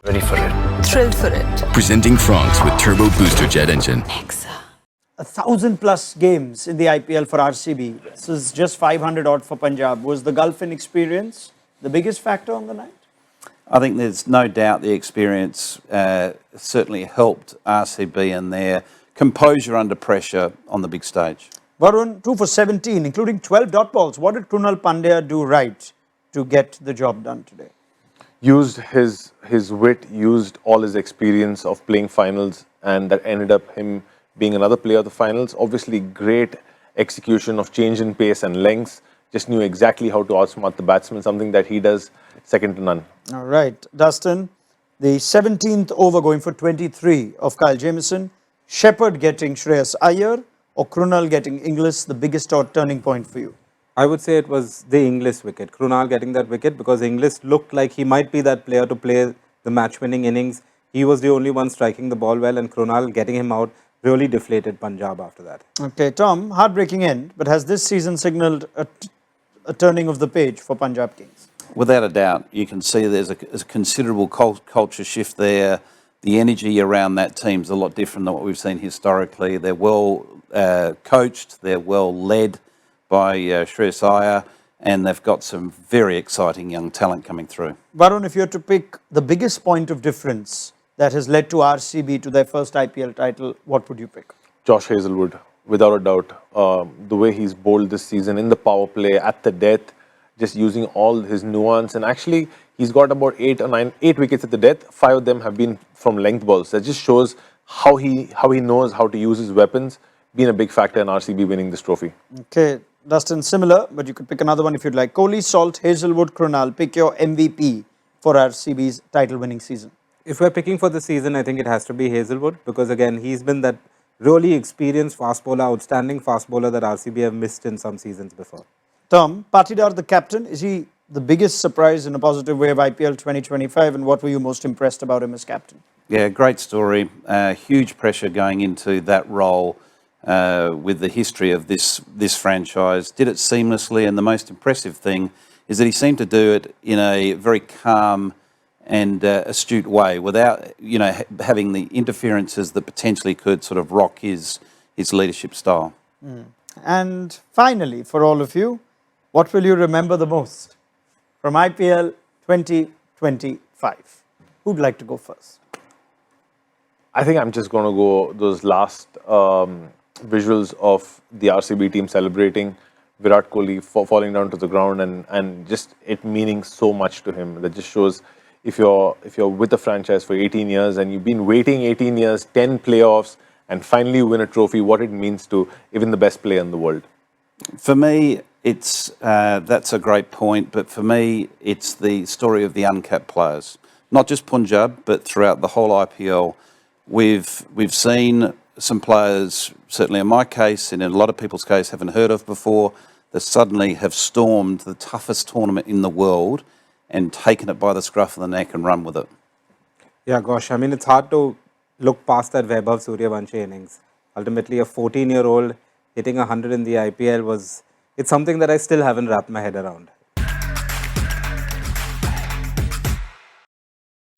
Ready for it. Thrilled for it. Presenting France with Turbo Booster Jet Engine. 1,000+ games in the IPL for RCB. This is just 500 odd for Punjab. Was the Gulf experience the biggest factor on the night? I think there's no doubt the experience certainly helped RCB in their composure under pressure on the big stage. Varun, 2 for 17, including 12 dot balls. What did Pandya do right to get the job done today? Used his wit, used all his experience of playing finals, and that ended up him being another player of the finals. Obviously, great execution of change in pace and lengths. Just knew exactly how to outsmart the batsman, something that he does second to none. All right, Dustin, the 17th over going for 23 of Kyle Jamieson. Shepherd getting Shreyas Iyer or Krunal getting Inglis, the biggest turning point for you? I would say it was the Inglis wicket. Krunal getting that wicket because Inglis looked like he might be that player to play the match-winning innings. He was the only one striking the ball well, and Krunal getting him out really deflated Punjab after that. Okay, Tom, heartbreaking end, but has this season signalled a turning of the page for Punjab Kings? Without a doubt, you can see there's a considerable culture shift there. The energy around that team's a lot different than what we've seen historically. They're well coached, they're well led by Shreyas Iyer, and they've got some very exciting young talent coming through. Varun, if you had to pick the biggest point of difference that has led to RCB to their first IPL title, what would you pick? Josh Hazlewood, without a doubt. The way he's bowled this season in the power play, at the death, just using all his nuance. And actually, he's got about 8 wickets at the death. 5 of them have been from length balls. That just shows how he knows how to use his weapons, being a big factor in RCB winning this trophy. Okay, Dustin, similar, but you could pick another one if you'd like. Kohli, Salt, Hazlewood, Krunal. Pick your MVP for RCB's title-winning season. If we're picking for the season, I think it has to be Hazlewood because, again, he's been that really experienced fast bowler, outstanding fast bowler that RCB have missed in some seasons before. Tom, Patidar, the captain, is he the biggest surprise in a positive way of IPL 2025, and what were you most impressed about him as captain? Yeah, great story. Huge pressure going into that role with the history of this franchise. Did it seamlessly, and the most impressive thing is that he seemed to do it in a very calm and astute way without, having the interferences that potentially could sort of rock his leadership style. And finally, for all of you, what will you remember the most from IPL 2025? Who'd like to go first? I think I'm just going to go those last visuals of the RCB team celebrating Virat Kohli falling down to the ground and just it meaning so much to him. That just shows if you're with the franchise for 18 years and you've been waiting 18 years, 10 playoffs, and finally win a trophy, what it means to even the best player in the world. For me, it's that's a great point, but for me, it's the story of the uncapped players. Not just Punjab, but throughout the whole IPL. We've seen some players, certainly in my case, and in a lot of people's case, haven't heard of before, that suddenly have stormed the toughest tournament in the world and taken it by the scruff of the neck and run with it. Yeah, gosh, I mean, it's hard to look past that Vaibhav Suryavanshi innings. Ultimately, a 14-year-old hitting 100 in the IPL it's something that I still haven't wrapped my head around.